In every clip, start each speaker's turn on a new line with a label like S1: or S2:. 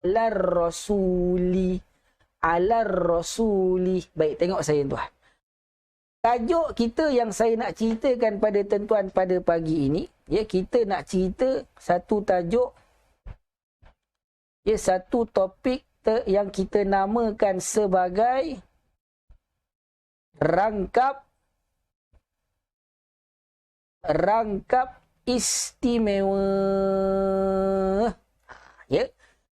S1: Alar rasuli. Alar rasuli. Baik, tengok saya tuan. Tajuk kita yang saya nak ceritakan pada tuan-tuan pada pagi ini, ya, kita nak cerita satu tajuk, ya, satu topik yang kita namakan sebagai rangkap istimewa. Ya,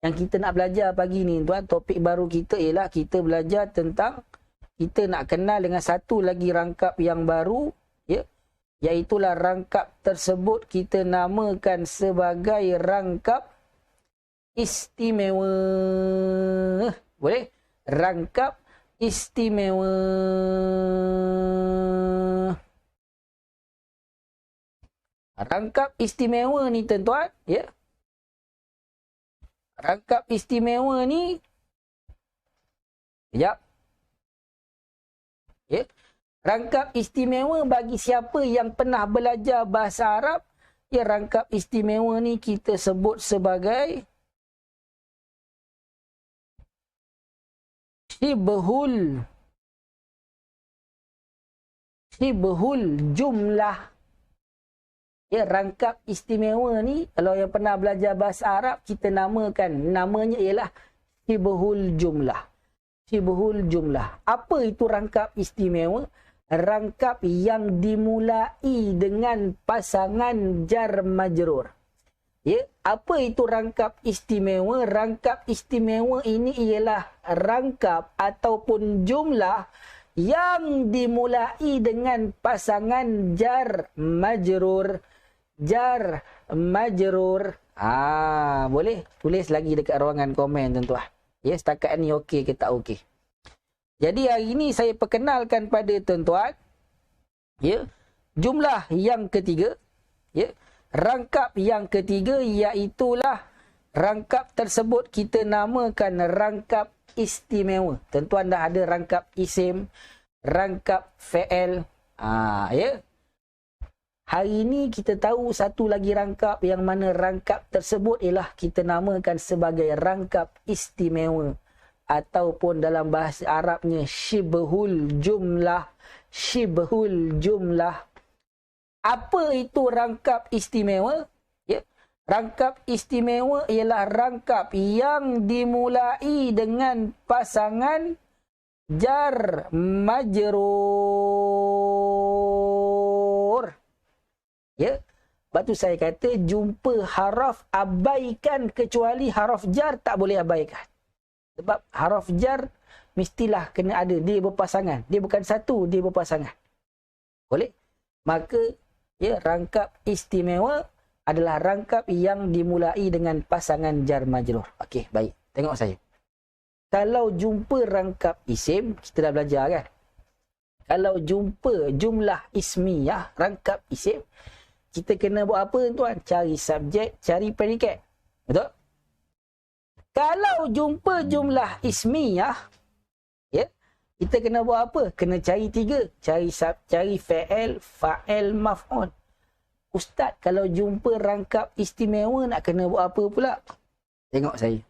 S1: yang kita nak belajar pagi ni tuan, topik baru kita ialah kita belajar tentang, kita nak kenal dengan satu lagi rangkap yang baru, ya, iaitulah rangkap tersebut kita namakan sebagai rangkap istimewa. Boleh? Rangkap istimewa. Rangkap istimewa ni tuan-tuan, ya. Rangkap istimewa ni, sekejap. Ya. Rangkap istimewa bagi siapa yang pernah belajar bahasa Arab, ya, rangkap istimewa ni kita sebut sebagai Shibhul jumlah. Ya, rangkap istimewa ni, kalau yang pernah belajar bahasa Arab, kita namakan, namanya ialah Shibhul jumlah. Shibhul jumlah. Apa itu rangkap istimewa? Rangkap yang dimulai dengan pasangan jar majrur. Ya, apa itu rangkap istimewa? Rangkap istimewa ini ialah rangkap ataupun jumlah yang dimulai dengan pasangan jar majrur. Jar majrur. Boleh tulis lagi dekat ruangan komen tuan-tuan. Ya, setakat ni okey ke tak okey. Jadi hari ini saya perkenalkan pada tuan-tuan, ya, jumlah yang ketiga, ya, rangkap yang ketiga, iaitulah rangkap tersebut kita namakan rangkap istimewa. Tuan-tuan dah ada rangkap isim, rangkap fi'il. Ya. Hari ini kita tahu satu lagi rangkap, yang mana rangkap tersebut ialah kita namakan sebagai rangkap istimewa. Ataupun dalam bahasa Arabnya Shibhul jumlah. Shibhul jumlah. Apa itu rangkap istimewa? Ya. Rangkap istimewa ialah rangkap yang dimulai dengan pasangan jar majrur. Ya. Sebab tu saya kata jumpa haraf abaikan, kecuali haraf jar tak boleh abaikan. Sebab haraf jar mestilah kena ada, dia berpasangan. Dia bukan satu, dia berpasangan. Boleh? Maka, ya, rangkap istimewa adalah rangkap yang dimulai dengan pasangan jar majrur. Okey, baik. Tengok saya. Kalau jumpa rangkap isim, kita dah belajar kan? Kalau jumpa jumlah ismiyah, rangkap isim, kita kena buat apa tuan? Cari subjek, cari predikat. Betul? Kalau jumpa jumlah ismiyah, ya, kita kena buat apa? Kena cari tiga. Cari fa'il, fa'il, maf'ul. Ustaz, kalau jumpa rangkap istimewa nak kena buat apa pula? Tengok saya.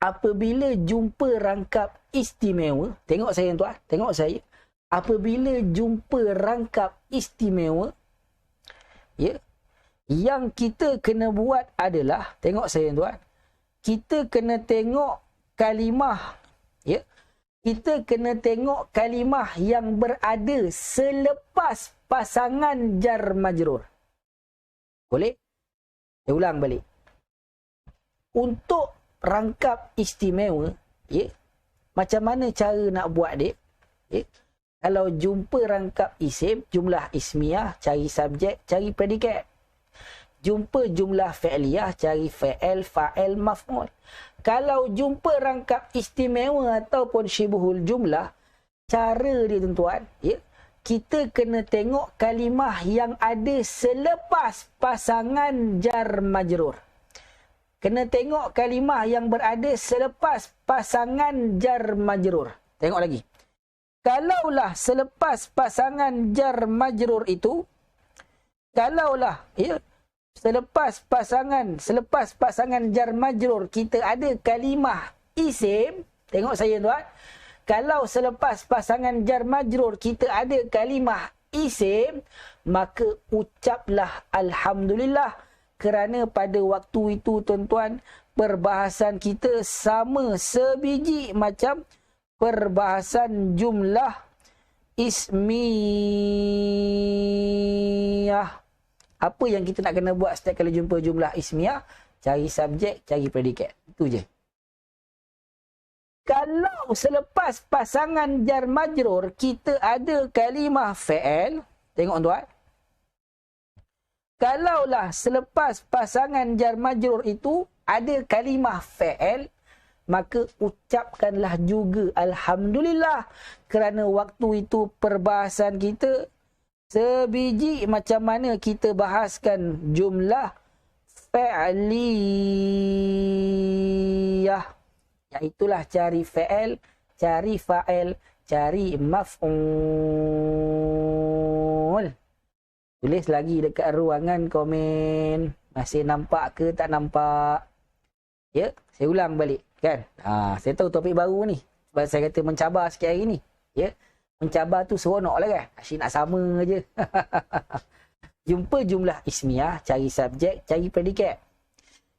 S1: Apabila jumpa rangkap istimewa, tengok saya tuan, tengok saya. Apabila jumpa rangkap istimewa, ya, yang kita kena buat adalah, tengok saya tuan, kita kena tengok kalimah, ya, kita kena tengok kalimah yang berada selepas pasangan jar majrur. Boleh? Saya ulang balik. Untuk rangkap istimewa, ya, macam mana cara nak buat dia? Ya, kalau jumpa rangkap isim, jumlah ismiyah, cari subjek, cari predikat. Jumpa jumlah fi'liyah, cari fa'il, fa'il, maf'ul. Kalau jumpa rangkap istimewa ataupun syibhul jumlah, cara dia tuan-tuan, ya, kita kena tengok kalimah yang ada selepas pasangan jar majrur. Kena tengok kalimah yang berada selepas pasangan jar majrur. Tengok lagi. Kalaulah selepas pasangan jar majrur itu, kalaulah, ya, selepas pasangan jar majrur kita ada kalimah isim, tengok saya tuan. Kalau selepas pasangan jar majrur kita ada kalimah isim, maka ucaplah alhamdulillah, kerana pada waktu itu tuan-tuan perbahasan kita sama sebiji macam perbahasan jumlah ismiyah. Apa yang kita nak kena buat setiap kali jumpa jumlah ismiyah? Cari subjek, cari predikat. Itu je. Kalau selepas pasangan jar majrur kita ada kalimah fa'il, tengok tuan. Kalaulah selepas pasangan jar majrur itu ada kalimah fa'il, maka ucapkanlah juga alhamdulillah, kerana waktu itu perbahasan kita sebiji macam mana kita bahaskan jumlah fa'liyah. Iaitulah cari fa'il, cari fa'il, cari maf'ul. Tulis lagi dekat ruangan komen. Masih nampak ke tak nampak? Ya, saya ulang balik kan. Saya tahu topik baru ni. Sebab saya kata mencabar sikit hari ni. Ya. Mencabar tu seronok lah kan. Asyik nak sama je. Jumpa jumlah ismiyah, cari subjek, cari predikat.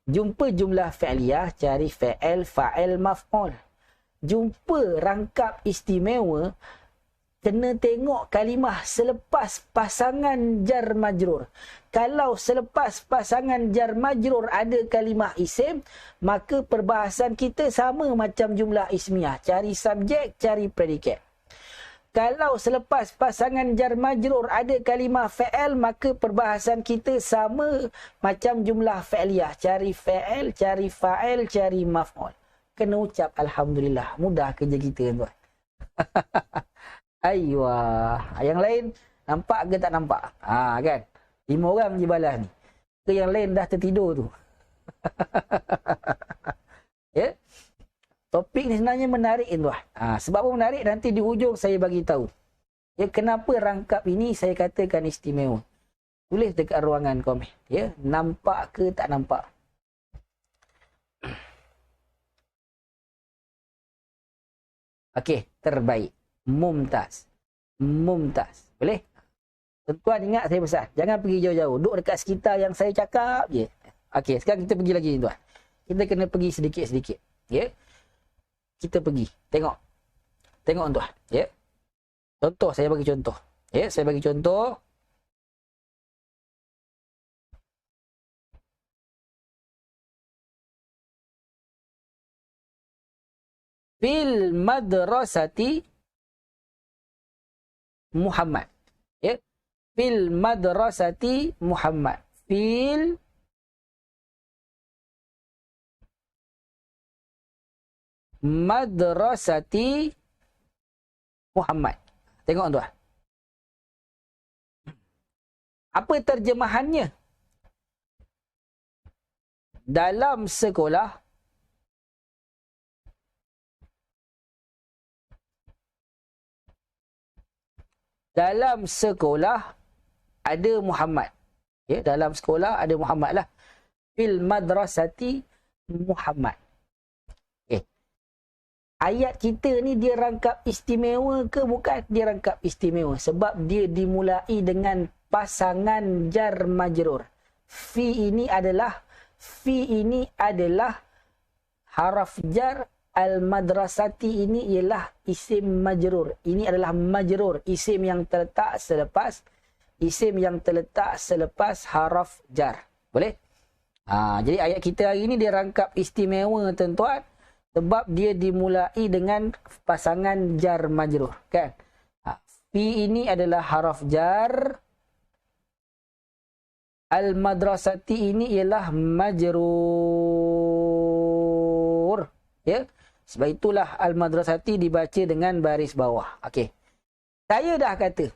S1: Jumpa jumlah fa'liyah, cari fa'il, fa'il, maf'ul. Jumpa rangkap istimewa, kena tengok kalimah selepas pasangan jar majrur. Kalau selepas pasangan jar majrur ada kalimah isim, maka perbahasan kita sama macam jumlah ismiyah. Cari subjek, cari predikat. Kalau selepas pasangan jar majrur ada kalimah fa'il, maka perbahasan kita sama macam jumlah fa'liyah. Cari fa'il, cari fa'il, cari maf'ul. Kena ucap alhamdulillah. Mudah kerja kita tuan. Aiyah. Yang lain nampak ke tak nampak? Kan? 5 orang je balas ni. Ke yang lain dah tertidur tu. Ya? Topik ni sebenarnya menarik tuan. Sebab apa menarik, nanti di hujung saya bagi tahu. Ya, kenapa rangkap ini saya katakan istimewa. Tulis dekat ruangan komen. Ya, nampak ke tak nampak? Okey, terbaik. Mumtaz. Mumtaz. Boleh? Tuan-tuan ingat saya pesan. Jangan pergi jauh-jauh. Duduk dekat sekitar yang saya cakap je. Okey, sekarang kita pergi lagi tuan. Kita kena pergi sedikit-sedikit. Ya. Kita pergi. Tengok. Tengok tuan. Ya. Contoh, saya bagi contoh. Ya, saya bagi contoh. Fil madrasati Muhammad. Ya. Fil madrasati Muhammad. Fil madrasati Muhammad. Tengok tuan. Apa terjemahannya? Dalam sekolah ada Muhammad. Ya, dalam sekolah ada Muhammad lah. Fil madrasati Muhammad. Ayat kita ni dia rangkap istimewa ke bukan? Dia rangkap istimewa sebab dia dimulai dengan pasangan jar majrur. Fi ini adalah haraf jar. Al-madrasati ini ialah isim majrur. Ini adalah majrur, isim yang terletak selepas haraf jar. Boleh? Jadi ayat kita hari ini dia rangkap istimewa tuan-tuan. Sebab dia dimulai dengan pasangan jar majrur. Kan? Fi ini adalah haraf jar. Al-madrasati ini ialah majrur. Ya? Sebab itulah al-madrasati dibaca dengan baris bawah. Okey. Saya dah kata,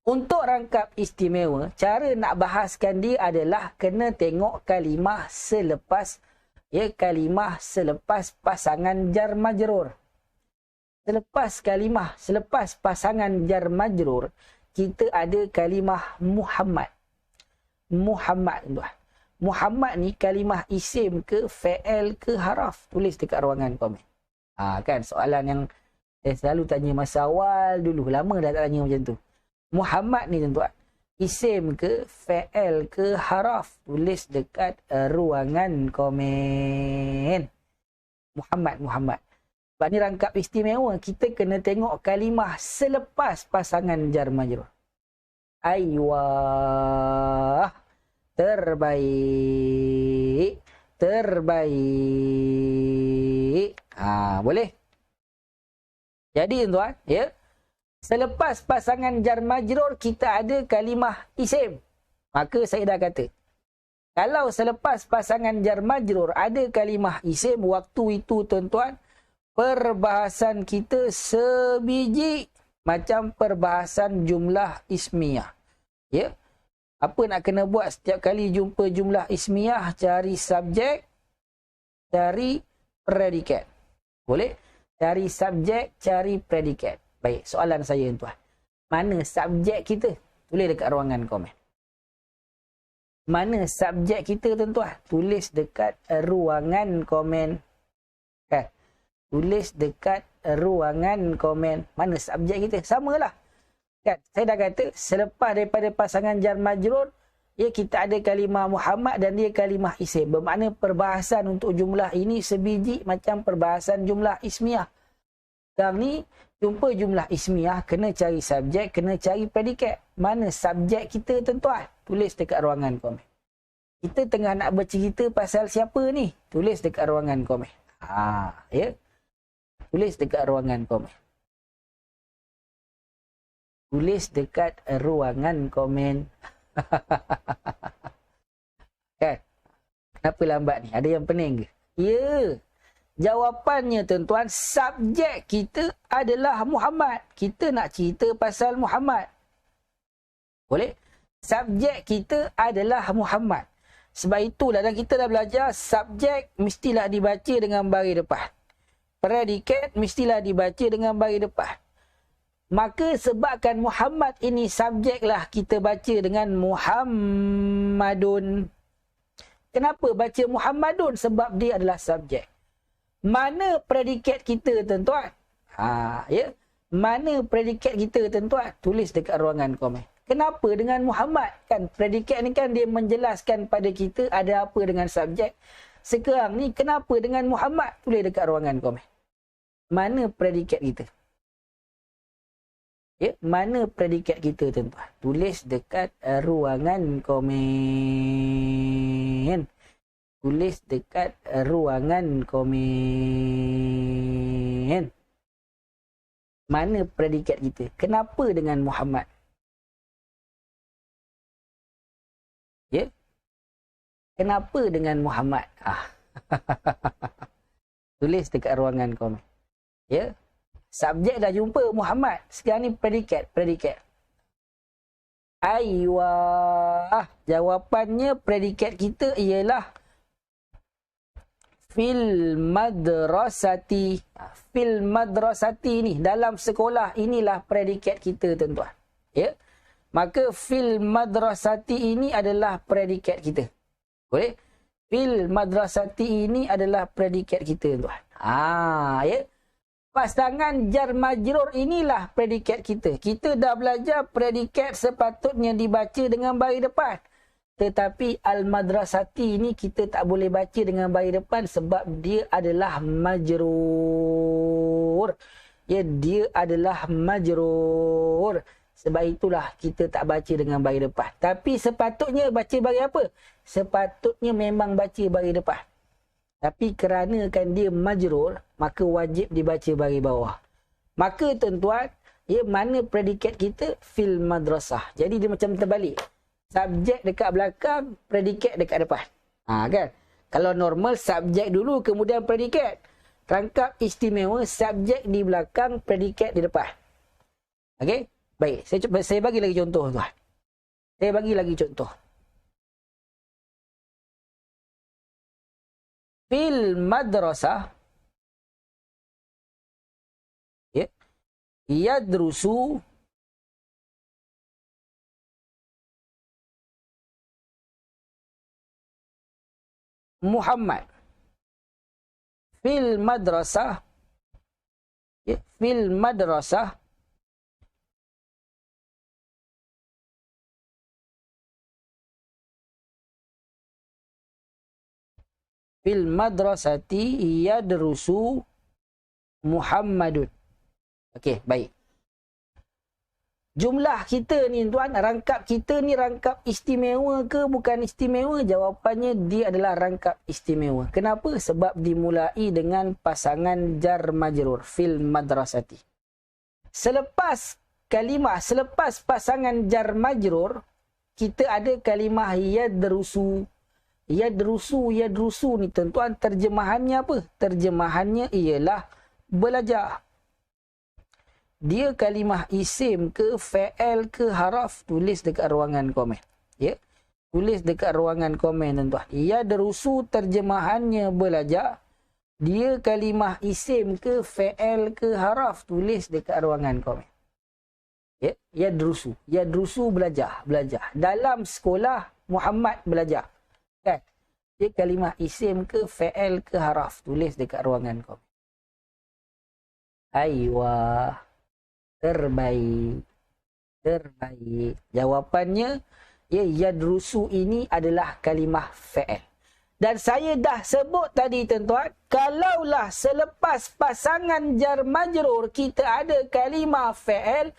S1: untuk rangkap istimewa, cara nak bahaskan dia adalah kena tengok kalimah selepas pasangan jar majrur. Selepas pasangan jar majrur, kita ada kalimah Muhammad. Muhammad tuan. Muhammad ni kalimah isim ke, fa'il ke, haraf? Tulis dekat ruangan komen. Kan soalan yang saya selalu tanya masa awal dulu. Lama dah tak tanya macam tu. Muhammad ni tuan-tuan, isim ke, fa'il ke, haraf? Tulis dekat ruangan komen. Muhammad. Sebab ni rangkap istimewa. Kita kena tengok kalimah selepas pasangan jar majrur. Aywa, terbaik. Boleh? Jadi tuan, ya. Selepas pasangan jar majrur kita ada kalimah isim. Maka saya dah kata, kalau selepas pasangan jar majrur ada kalimah isim, waktu itu tuan-tuan, perbahasan kita sebiji macam perbahasan jumlah ismiyah. Ya. Apa nak kena buat setiap kali jumpa jumlah ismiyah? Cari subjek, cari predikat. Boleh? Cari subjek, cari predikat. Baik, soalan saya tuan. Mana subjek kita? Tulis dekat ruangan komen. Mana subjek kita tuan-tuan? Tulis dekat ruangan komen. Kan? Tulis dekat ruangan komen. Mana subjek kita? Samalah. Kan? Saya dah kata, selepas daripada pasangan jar majrur, ya, kita ada kalimah Muhammad dan dia kalimah isim. Bermakna perbahasan untuk jumlah ini sebiji macam perbahasan jumlah ismiyah. Sekarang ni, jumpa jumlah ismiyah, kena cari subjek, kena cari predikat. Mana subjek kita tuan-tuan? Tulis dekat ruangan komen. Kita tengah nak bercerita pasal siapa ni? Tulis dekat ruangan komen. Ya. Tulis dekat ruangan komen. Tulis dekat ruangan komen. Kan? Kenapa lambat ni? Ada yang pening ke? Ya. Jawapannya tuan-tuan, subjek kita adalah Muhammad. Kita nak cerita pasal Muhammad. Boleh? Subjek kita adalah Muhammad. Sebab itulah dan kita dah belajar, subjek mestilah dibaca dengan baris depan. Predikat mestilah dibaca dengan baris depan. Maka sebabkan Muhammad ini subjeklah kita baca dengan Muhammadun. Kenapa baca Muhammadun? Sebab dia adalah subjek. Mana predikat kita tuan-tuan? Ya. Mana predikat kita tuan-tuan? Tulis dekat ruangan komen. Kenapa dengan Muhammad? Kan predikat ni kan dia menjelaskan pada kita ada apa dengan subjek. Sekarang ni kenapa dengan Muhammad? Tulis dekat ruangan komen. Mana predikat kita? Ya, mana predikat kita tuan-tuan? Tulis dekat ruangan komen. Tulis dekat ruangan komen. Mana predikat kita? Kenapa dengan Muhammad? Ya? Kenapa dengan Muhammad? Tulis dekat ruangan komen. Ya? Subjek dah jumpa Muhammad. Sekarang ni predikat. Aywa. Jawapannya predikat kita ialah fil madrasati. Fil madrasati ni dalam sekolah, inilah predikat kita tuan-tuan. Ya. Maka fil madrasati ini adalah predikat kita. Boleh? Fil madrasati ini adalah predikat kita tuan-tuan. Ya. Pasangan jar majrur inilah predikat kita. Kita dah belajar predikat sepatutnya dibaca dengan baris depan. Tetapi al-madrasati ini kita tak boleh baca dengan baris depan sebab dia adalah majrur. Ya, dia adalah majrur. Sebab itulah kita tak baca dengan baris depan. Tapi sepatutnya baca baris apa? Sepatutnya memang baca baris depan. Tapi kerana kan dia majrur, maka wajib dibaca baris bawah. Maka tuan-tuan, ya, mana predikat kita? Fil madrasah. Jadi dia macam terbalik. Subjek dekat belakang, predikat dekat depan. Kan? Kalau normal, subjek dulu, kemudian predikat. Rangkap istimewa, subjek di belakang, predikat di depan. Okey? Baik, saya bagi lagi contoh tuan. Saya bagi lagi contoh. Fil madrasah, ya, yadrusu Muhammad. Fil madrasah. Ya, fil madrasah. Fil madrasati yadrusu Muhammadun. Okey, baik. Jumlah kita ni tuan, rangkap kita ni rangkap istimewa ke bukan istimewa? Jawapannya dia adalah rangkap istimewa. Kenapa? Sebab dimulai dengan pasangan jar majrur fil madrasati. Selepas kalimah, selepas pasangan jar majrur, kita ada kalimah yadrusu. Yadrusu ni tuan, terjemahannya apa? Terjemahannya ialah belajar. Dia kalimah isim ke, fa'al ke, haraf, tulis dekat ruangan komen. Ya. Tulis dekat ruangan komen tuan-tuan. Yadrusu terjemahannya belajar. Dia kalimah isim ke, fa'al ke, haraf, tulis dekat ruangan komen. Ya. Yadrusu. Yadrusu belajar. Belajar. Dalam sekolah, Muhammad belajar. Kan? Dia kalimah isim ke, fa'al ke, haraf, tulis dekat ruangan komen. Aywa. Terbaik. Terbaik. Jawapannya, ya, yadrusu ini adalah kalimah fa'al. Dan saya dah sebut tadi tuan-tuan, kalaulah selepas pasangan jar majrur kita ada kalimah fa'al,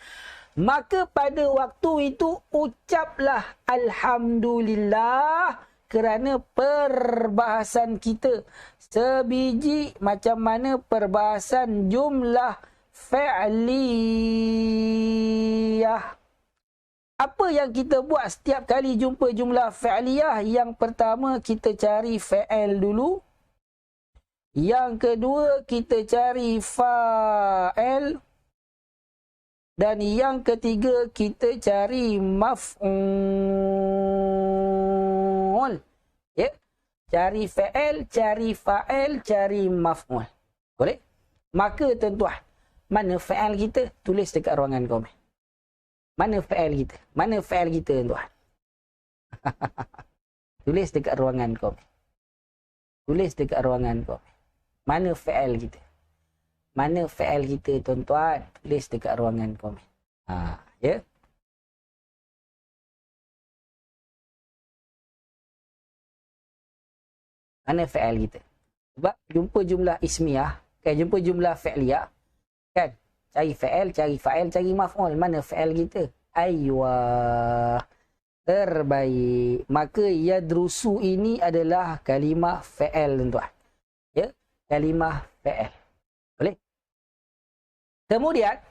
S1: maka pada waktu itu ucaplah alhamdulillah kerana perbahasan kita sebiji macam mana perbahasan jumlah fa'liyah. Apa yang kita buat setiap kali jumpa jumlah fa'liyah? Yang pertama, kita cari fa'al dulu. Yang kedua, kita cari fa'al. Dan yang ketiga, kita cari maf'ul. Ya? Cari fa'al, cari fa'al, cari maf'ul. Boleh? Maka tuan-tuan, mana fa'al kita? Tulis dekat ruangan komen. Mana fa'al kita? Mana fa'al kita tuan? Tulis dekat ruangan komen. Tulis dekat ruangan komen. Mana fa'al kita? Mana fa'al kita tuan-tuan? Tulis dekat ruangan komen. Ya. Mana fa'al kita? Sebab jumpa jumlah ismiyah, kan, jumpa jumlah fa'liyah, kan? Cari fa'al, cari fa'al, cari maf'ul. Mana fa'al kita? Aywa. Terbaik. Maka yadrusu ini adalah kalimah fa'al tuan-tuan. Ya, kalimah fa'al. Boleh? Kemudian,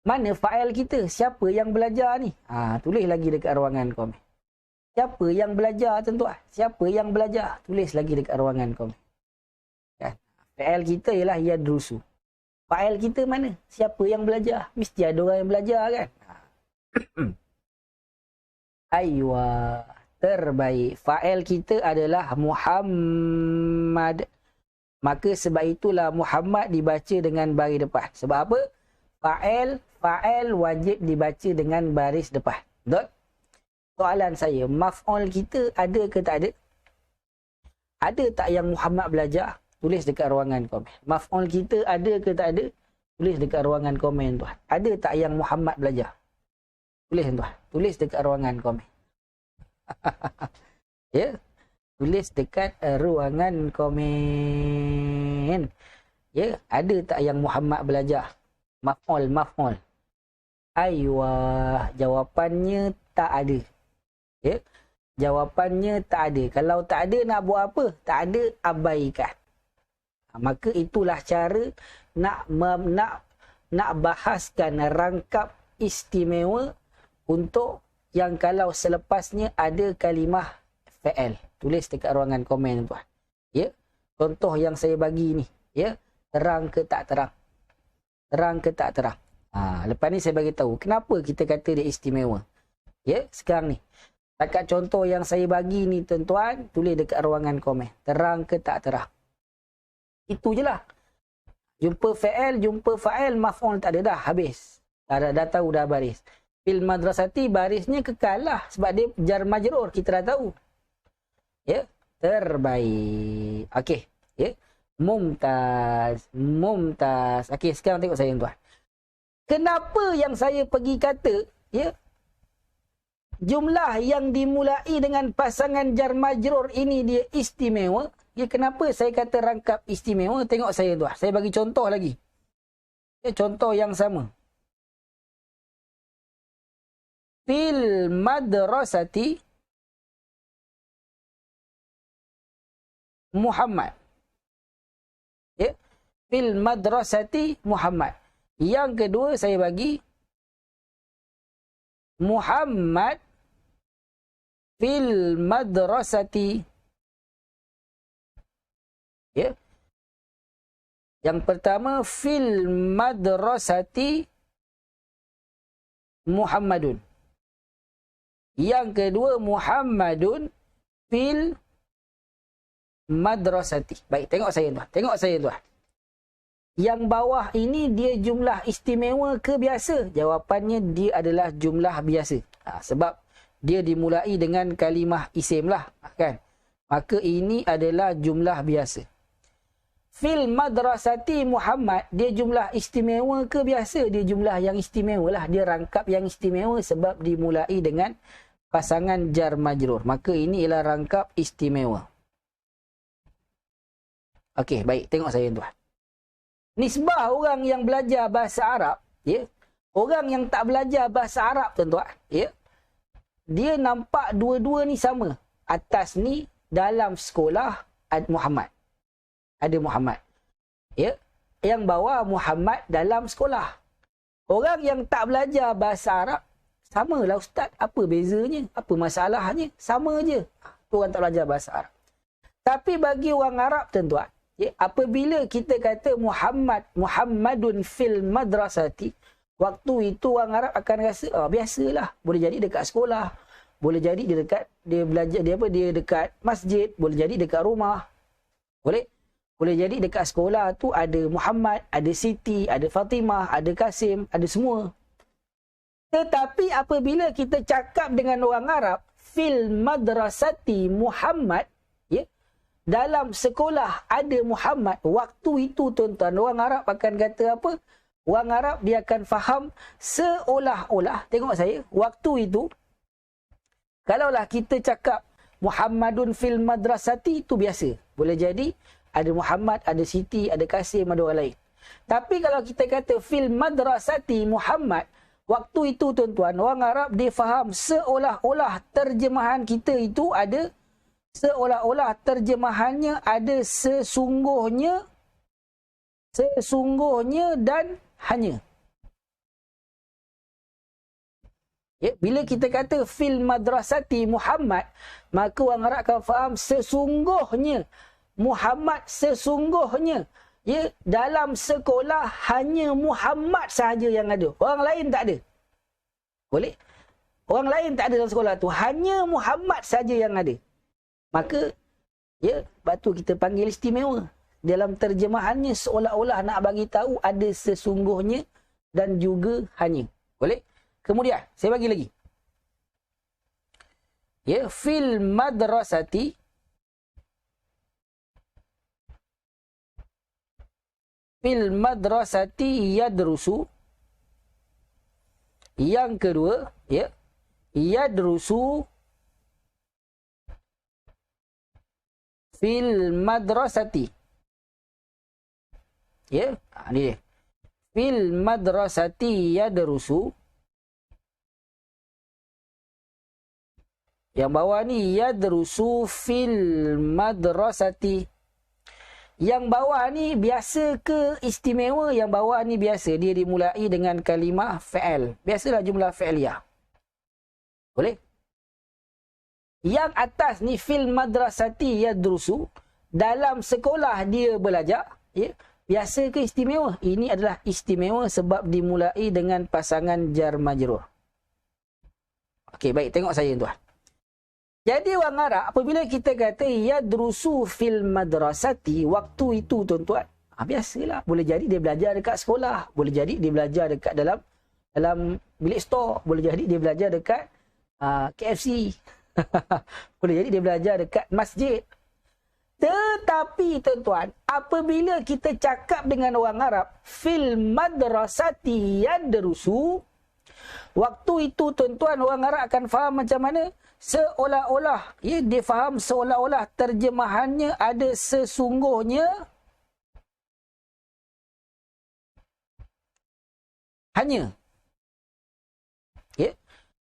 S1: mana fa'al kita? Siapa yang belajar ni? Tulis lagi dekat ruangan komen. Siapa yang belajar tuan-tuan? Siapa yang belajar? Tulis lagi dekat ruangan komen. Kan? Fa'al kita ialah yadrusu. Fa'al kita mana? Siapa yang belajar? Mesti ada orang yang belajar kan? Aywa. Terbaik. Fa'al kita adalah Muhammad. Maka sebab itulah Muhammad dibaca dengan baris depan. Sebab apa? Fa'al wajib dibaca dengan baris depan. Betul? Soalan saya, maf'ul kita ada ke tak ada? Ada tak yang Muhammad belajar? Tulis dekat ruangan komen. Maf'ul kita ada ke tak ada? Tulis dekat ruangan komen tuan. Ada tak yang Muhammad belajar? Tulis tuan. Tulis dekat ruangan komen. Ya. Tulis dekat ruangan komen. Ya. Ada tak yang Muhammad belajar? Maf'ul. Aywa. Jawapannya tak ada. Ya. Jawapannya tak ada. Kalau tak ada nak buat apa? Tak ada, abaikan. Maka itulah cara nak bahaskan rangkap istimewa untuk yang kalau selepasnya ada kalimah fa'al. Tulis dekat ruangan komen tuan. Ya. Contoh yang saya bagi ni, ya, terang ke tak terang? Terang ke tak terang? Lepas ni saya bagi tahu kenapa kita kata dia istimewa. Ya, sekarang ni. Takat contoh yang saya bagi ni tuan-tuan, tulis dekat ruangan komen. Terang ke tak terang? Itu je lah. Jumpa fa'al, jumpa fa'al, maf'ul tak ada dah. Habis. Dah tahu dah baris. Fil madrasati barisnya kekal lah. Sebab dia jar majrur. Kita dah tahu. Ya. terbaik. Okey, ya. Mumtaz, mumtaz. Okey, sekarang tengok saya tuan. Kenapa yang saya pergi kata, ya, jumlah yang dimulai dengan pasangan jar majrur ini dia istimewa? Ya, kenapa saya kata rangkap istimewa? Tengok saya tuan. Saya bagi contoh lagi. Ya, contoh yang sama. Fil madrasati Muhammad. Ya, fil madrasati Muhammad. Yang kedua saya bagi Muhammad fil madrasati. Ya. Yang pertama fil madrasati Muhammadun. Yang kedua Muhammadun fil madrasati. Baik, tengok saya tuan. Tengok saya tuan. Yang bawah ini dia jumlah istimewa ke biasa? Jawapannya dia adalah jumlah biasa. Sebab dia dimulai dengan kalimah isim lah, kan? Maka ini adalah jumlah biasa. Fil madrasati Muhammad, dia jumlah istimewa ke biasa? Dia jumlah yang istimewa lah. Dia rangkap yang istimewa sebab dimulai dengan pasangan jar majrur. Maka ini ialah rangkap istimewa. Okey, baik. Tengok saya tuan. Nisbah orang yang belajar bahasa Arab, ya. Orang yang tak belajar bahasa Arab tuan-tuan, ya. Dia nampak dua-dua ni sama. Atas ni dalam sekolah ada Muhammad. Ada Muhammad. Ya. Yang bawah Muhammad dalam sekolah. Orang yang tak belajar bahasa Arab, samalah ustaz. Apa bezanya? Apa masalahnya? Sama je. Orang tak belajar bahasa Arab. Tapi bagi orang Arab tuan-tuan, ya, apabila kita kata Muhammadun fil madrasati, waktu itu orang Arab akan rasa, biasalah, boleh jadi dekat sekolah, boleh jadi dia belajar dia dekat masjid, boleh jadi dekat rumah. Boleh jadi dekat sekolah tu ada Muhammad, ada Siti, ada Fatimah, ada Kasim, ada semua. Tetapi apabila kita cakap dengan orang Arab fil madrasati Muhammad, ya, dalam sekolah ada Muhammad, waktu itu tuan-tuan, orang Arab akan kata apa? Orang Arab dia akan faham seolah-olah, tengok saya, waktu itu, kalaulah kita cakap Muhammadun fil madrasati, itu biasa. Boleh jadi ada Muhammad, ada Siti, ada Kasim, ada orang lain. Tapi kalau kita kata fil madrasati Muhammad, waktu itu tuan-tuan, orang Arab dia faham seolah-olah terjemahan kita itu ada, seolah-olah terjemahannya ada sesungguhnya dan hanya. Ya, bila kita kata fil madrasati Muhammad, maka orang Arab akan faham sesungguhnya Muhammad, sesungguhnya, ya, dalam sekolah hanya Muhammad sahaja yang ada. Orang lain tak ada. Boleh? Orang lain tak ada dalam sekolah tu. Hanya Muhammad sahaja yang ada. Maka, ya, batu kita panggil istimewa. Dalam terjemahannya seolah-olah nak bagi tahu ada sesungguhnya dan juga hanya. Boleh? Kemudian, saya bagi lagi. Ya, fil madrasati, fil madrasati yadrusu. Yang kedua, ya, yadrusu fil madrasati. Ya, ni dia. Fil madrasati yadrusu. Yang bawah ni yadrusu fil madrasati. Yang bawah ni biasa ke istimewa? Yang bawah ni biasa. Dia dimulai dengan kalimah fa'al. Biasalah jumlah fa'aliyah. Boleh? Yang atas ni fil madrasati yadrusu. Dalam sekolah dia belajar. Ya. Biasa ke istimewa? Ini adalah istimewa sebab dimulai dengan pasangan jar majrur. Okey, baik. Tengok saya tuan. Jadi orang Arab, apabila kita kata yadrusu fil madrasati, waktu itu tuan-tuan, biasalah. Boleh jadi dia belajar dekat sekolah. Boleh jadi dia belajar dekat dalam bilik store. Boleh jadi dia belajar dekat KFC. Boleh jadi dia belajar dekat masjid. Tetapi tuan-tuan, apabila kita cakap dengan orang Arab, fil madrasati yadrusu, waktu itu tuan-tuan orang Arab akan faham macam mana? Seolah-olah, ya, dia faham seolah-olah terjemahannya ada sesungguhnya hanya. Ya.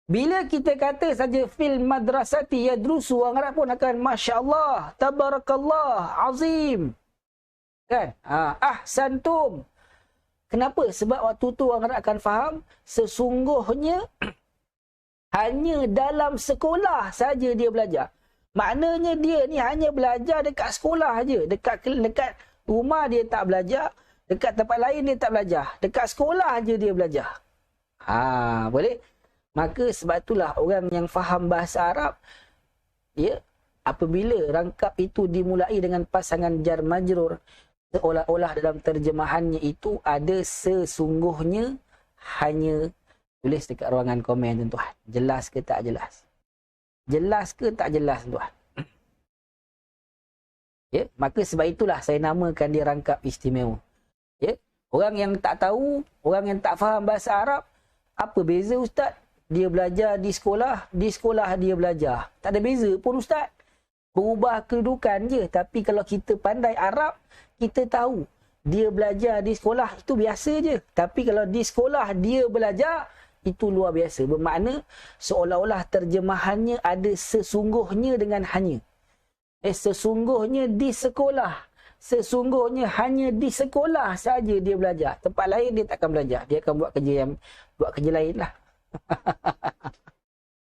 S1: Bila kita kata saja fil madrasati yadrusu, orang Arab pun akan Masya Allah, Tabarakallah, Azim. Kan? Ahsantum. Kenapa? Sebab waktu tu orang Arab akan faham sesungguhnya hanya dalam sekolah saja dia belajar. Maknanya dia ni hanya belajar dekat sekolah saja. Dekat rumah dia tak belajar. Dekat tempat lain dia tak belajar. Dekat sekolah saja dia belajar. Boleh? Maka sebab itulah orang yang faham bahasa Arab, ya, apabila rangkap itu dimulai dengan pasangan jar majrur, seolah-olah dalam terjemahannya itu ada sesungguhnya hanya. Tulis dekat ruangan komen tuan-tuan. Jelas ke tak jelas? Jelas ke tak jelas tuan? Ya, maka sebab itulah saya namakan dia rangkap istimewa. Ya, orang yang tak tahu, orang yang tak faham bahasa Arab, apa beza ustaz? Dia belajar di sekolah dia belajar. Tak ada beza pun ustaz. Berubah kedudukan je. Tapi kalau kita pandai Arab, kita tahu dia belajar di sekolah itu biasa je. Tapi kalau di sekolah dia belajar, itu luar biasa. Bermakna seolah-olah terjemahannya ada sesungguhnya dengan hanya. Sesungguhnya di sekolah. Sesungguhnya hanya di sekolah saja dia belajar. Tempat lain dia takkan belajar. Dia akan buat kerja lain lah.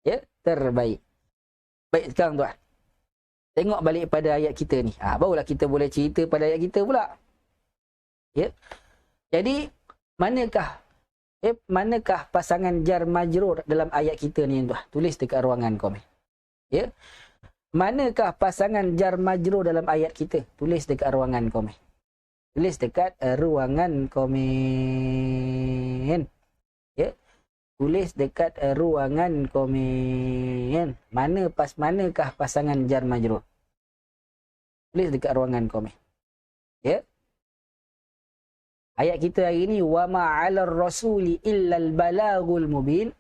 S1: Ya, terbaik. Baik sekarang tuan. Tengok balik pada ayat kita ni. Barulah kita boleh cerita pada ayat kita pula. Ya. Jadi, manakah pasangan jar majrur dalam ayat kita ni tuan? Tulis dekat ruangan komen. Ya. Manakah pasangan jar majrur dalam ayat kita? Tulis dekat ruangan komen. Tulis dekat ruangan komen. Ya. Tulis dekat ruangan komen. Manakah pasangan jar majrur? Tulis dekat ruangan komen. Ya. Ayat kita hari ini, wa ma 'alar rasuli illal balagul mubin.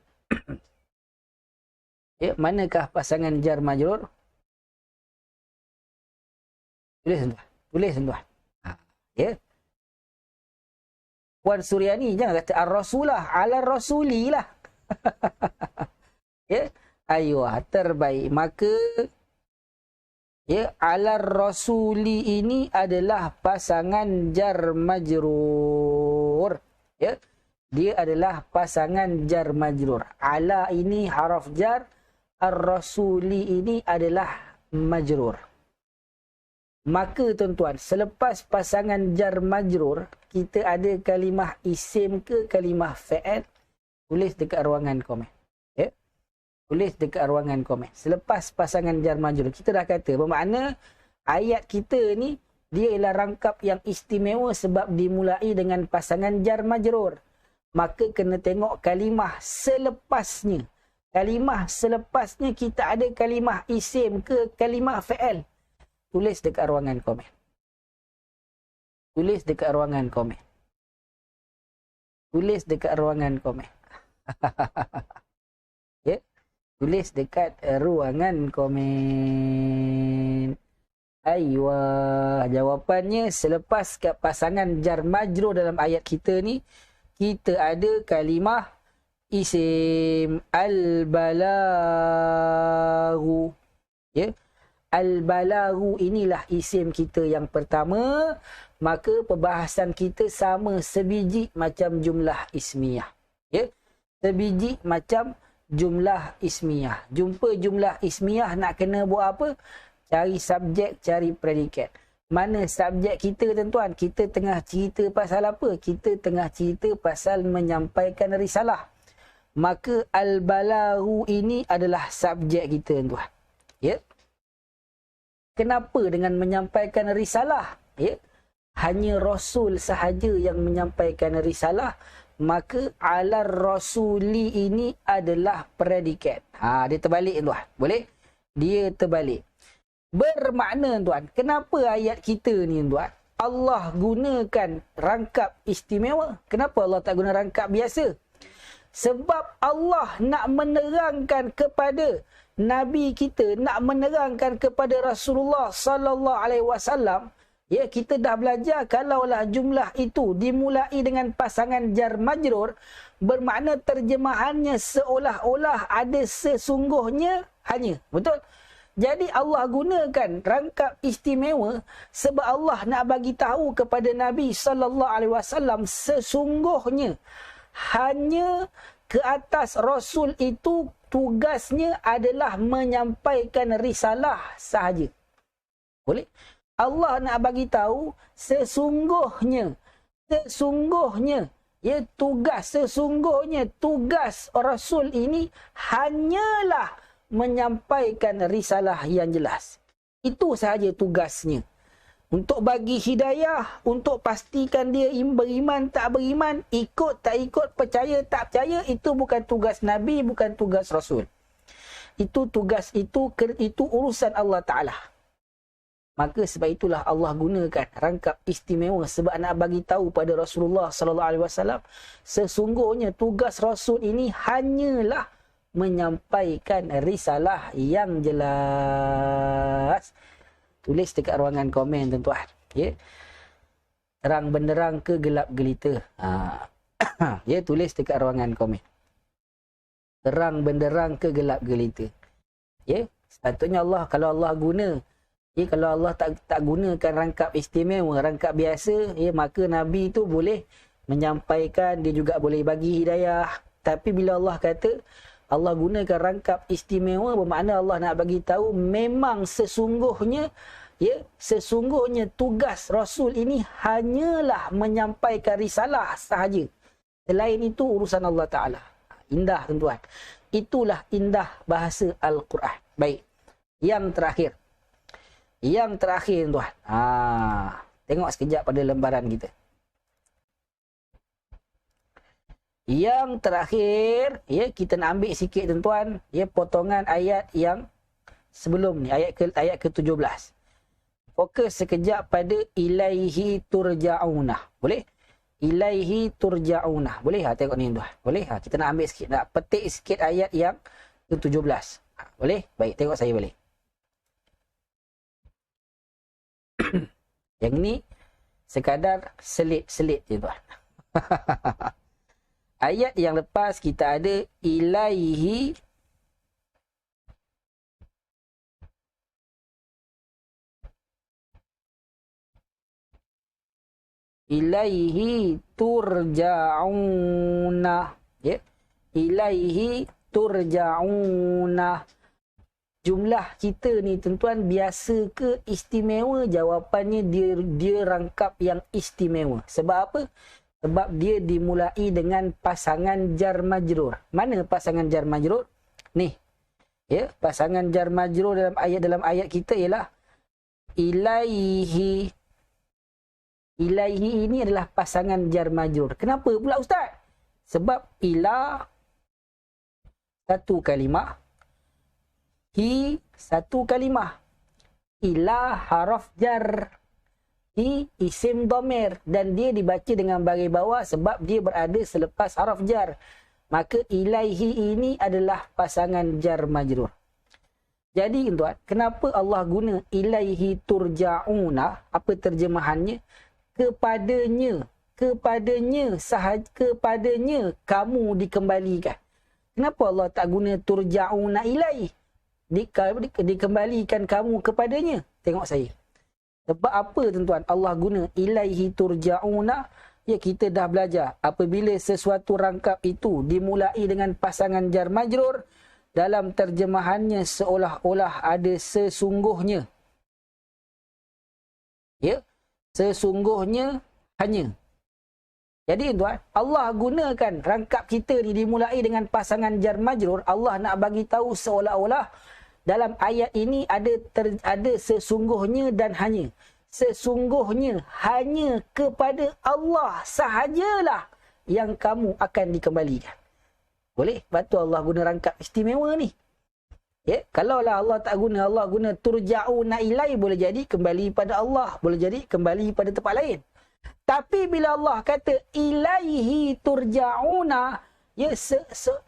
S1: Ya, manakah pasangan jar majrur? Tulis tuan. Ya. Puan Suryani jangan kata ar-rasulah, 'alar rasuli lah. Ya, ayo terbaik. Maka ya, 'alar rasuli ini adalah pasangan jar majrur. Ya. Dia adalah pasangan jar majrur. Ala ini haraf jar, ar-rasuli ini adalah majrur. Maka tuan-tuan, selepas pasangan jar majrur, kita ada kalimah isim ke kalimah fa'il? Tulis dekat ruangan komen. Ya. Tulis dekat ruangan komen. Selepas pasangan jar majrur, kita dah kata bermakna ayat kita ni dia ialah rangkap yang istimewa sebab dimulai dengan pasangan jar majrur. Maka kena tengok kalimah selepasnya. Kalimah selepasnya kita ada kalimah isim ke kalimah fa'il? Tulis dekat ruangan komen. Tulis dekat ruangan komen. Tulis dekat ruangan komen. Ya. Tulis dekat ruangan komen. Aywa. Jawapannya selepas pasangan jar majrur dalam ayat kita ni, kita ada kalimah isim al-balaghu. Ya. Al-balaghu inilah isim kita yang pertama. Maka perbahasan kita sama sebiji macam jumlah ismiyah. Ya? Sebiji macam jumlah ismiyah. Jumpa jumlah ismiyah nak kena buat apa? Cari subjek, cari predikat. Mana subjek kita tuan-tuan? Kita tengah cerita pasal apa? Kita tengah cerita pasal menyampaikan risalah. Maka al-balaghu ini adalah subjek kita tuan-tuan. Ya? Kenapa dengan menyampaikan risalah? Ya? Hanya Rasul sahaja yang menyampaikan risalah. Maka alar rasuli ini adalah predikat. Dia terbalik tuan. Boleh? Dia terbalik. Bermakna tuan, kenapa ayat kita ni tuan, Allah gunakan rangkap istimewa? Kenapa Allah tak guna rangkap biasa? Sebab Allah nak menerangkan kepada Nabi kita, nak menerangkan kepada Rasulullah sallallahu alaihi wasallam, ya, kita dah belajar kalaulah jumlah itu dimulai dengan pasangan jar majrur, bermakna terjemahannya seolah-olah ada sesungguhnya hanya. Betul? Jadi Allah gunakan rangkap istimewa sebab Allah nak bagi tahu kepada Nabi sallallahu alaihi wasallam sesungguhnya hanya ke atas Rasul itu tugasnya adalah menyampaikan risalah sahaja. Boleh? Allah nak bagi tahu sesungguhnya ya, sesungguhnya tugas Rasul ini hanyalah menyampaikan risalah yang jelas. Itu sahaja tugasnya. Untuk bagi hidayah, untuk pastikan dia beriman tak beriman, ikut tak ikut, percaya tak percaya, itu bukan tugas Nabi, bukan tugas Rasul. Itu tugas itu urusan Allah Ta'ala. Maka sebab itulah Allah gunakan rangkap istimewa sebab nak bagi tahu pada Rasulullah sallallahu alaihi wasallam sesungguhnya tugas Rasul ini hanyalah menyampaikan risalah yang jelas. Tulis dekat ruangan komen tuan-tuan, ya. Terang benderang ke gelap gelita. Ya, tulis dekat ruangan komen. Terang benderang ke gelap gelita. Ya, sepatutnya Allah, kalau Allah guna, ya, kalau Allah tak gunakan rangkap istimewa, rangkap biasa, ya, maka Nabi tu boleh menyampaikan, dia juga boleh bagi hidayah. Tapi bila Allah kata Allah gunakan rangkap istimewa, bermakna Allah nak bagi tahu memang sesungguhnya, ya, sesungguhnya tugas Rasul ini hanyalah menyampaikan risalah sahaja. Selain itu urusan Allah Ta'ala. Indah tuan-tuan. Itulah indah bahasa Al-Quran. Baik. Yang terakhir. Yang terakhir tuan. Tengok sekejap pada lembaran kita. Yang terakhir, ya, kita nak ambil sikit tuan-tuan, ya, potongan ayat yang sebelum ni, ayat ke-17. Fokus sekejap pada ilaihi turja'unah. Boleh? Ilaihi turja'unah. Boleh? Tengok ni tuan. Boleh? Kita nak ambil sikit, nak petik sikit ayat yang ke-17. Boleh? Baik, tengok saya boleh. Yang ni sekadar selit-selit je tuan. Ayat yang lepas kita ada ilaihi turja'una, ya, ilaihi turja'una. Jumlah kita ni tuan-tuan biasa ke istimewa? Jawapannya dia rangkap yang istimewa. Sebab apa? Sebab dia dimulai dengan pasangan jar majrur. Mana pasangan jar majrur? Ni. Ya, pasangan jar majrur dalam ayat kita ialah ilaihi. Ilaihi ini adalah pasangan jar majrur. Kenapa pula ustaz? Sebab ila satu kalimah, hi satu kalimah. Ila haraf jar, hi isim dhamir, dan dia dibaca dengan baris bawah sebab dia berada selepas haraf jar. Maka ilaihi ini adalah pasangan jar majrur. Jadi tuan, kenapa Allah guna ilaihi turja'una? Apa terjemahannya? Kepadanya kamu dikembalikan. Kenapa Allah tak guna turja'una ilaihi? Dikembalikan kamu kepadanya. Tengok saya. Sebab apa tuan-tuan Allah guna ilaihi turja'una? Ya, kita dah belajar apabila sesuatu rangkap itu dimulai dengan pasangan jar majrur, dalam terjemahannya seolah-olah ada sesungguhnya. Ya, sesungguhnya hanya. Jadi tuan, Allah gunakan rangkap kita ni dimulai dengan pasangan jar majrur. Allah nak bagi tahu seolah-olah dalam ayat ini ada sesungguhnya dan hanya. Sesungguhnya hanya kepada Allah sahajalah yang kamu akan dikembalikan. Boleh? Batu Allah guna rangkap istimewa ni. Ya, kalaulah Allah tak guna, Allah guna turja'una ilai, boleh jadi kembali pada Allah, boleh jadi kembali pada tempat lain. Tapi bila Allah kata ilaihi turja'una, ya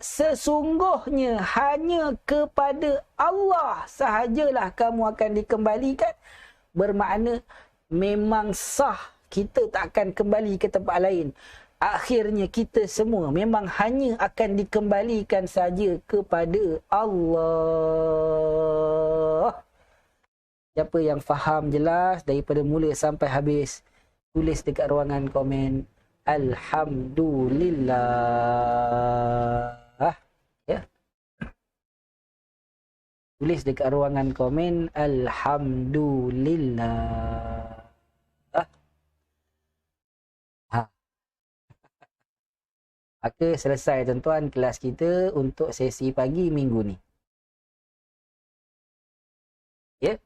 S1: sesungguhnya hanya kepada Allah sahajalah kamu akan dikembalikan, bermakna memang sah kita tak akan kembali ke tempat lain. Akhirnya kita semua memang hanya akan dikembalikan saja kepada Allah. Siapa yang faham jelas daripada mula sampai habis, tulis dekat ruangan komen Alhamdulillah. Ya. Tulis dekat ruangan komen Alhamdulillah. Maka selesai tuan-tuan kelas kita untuk sesi pagi minggu ni. Ya.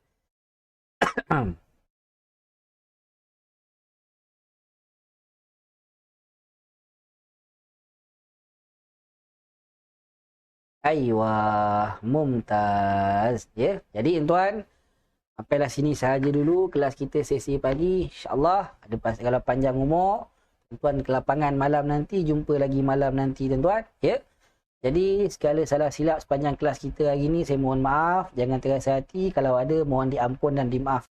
S1: Aiyah, mumtaz. Ya. Jadi tuan-tuan, sampailah sini sahaja dulu kelas kita sesi pagi. InsyaAllah ada segala panjang umur. Tuan-tuan ke lapangan malam nanti, jumpa lagi malam nanti tuan-tuan. Ya. Jadi segala salah silap sepanjang kelas kita hari ini saya mohon maaf, jangan terasa hati, kalau ada mohon diampun dan dimaaf.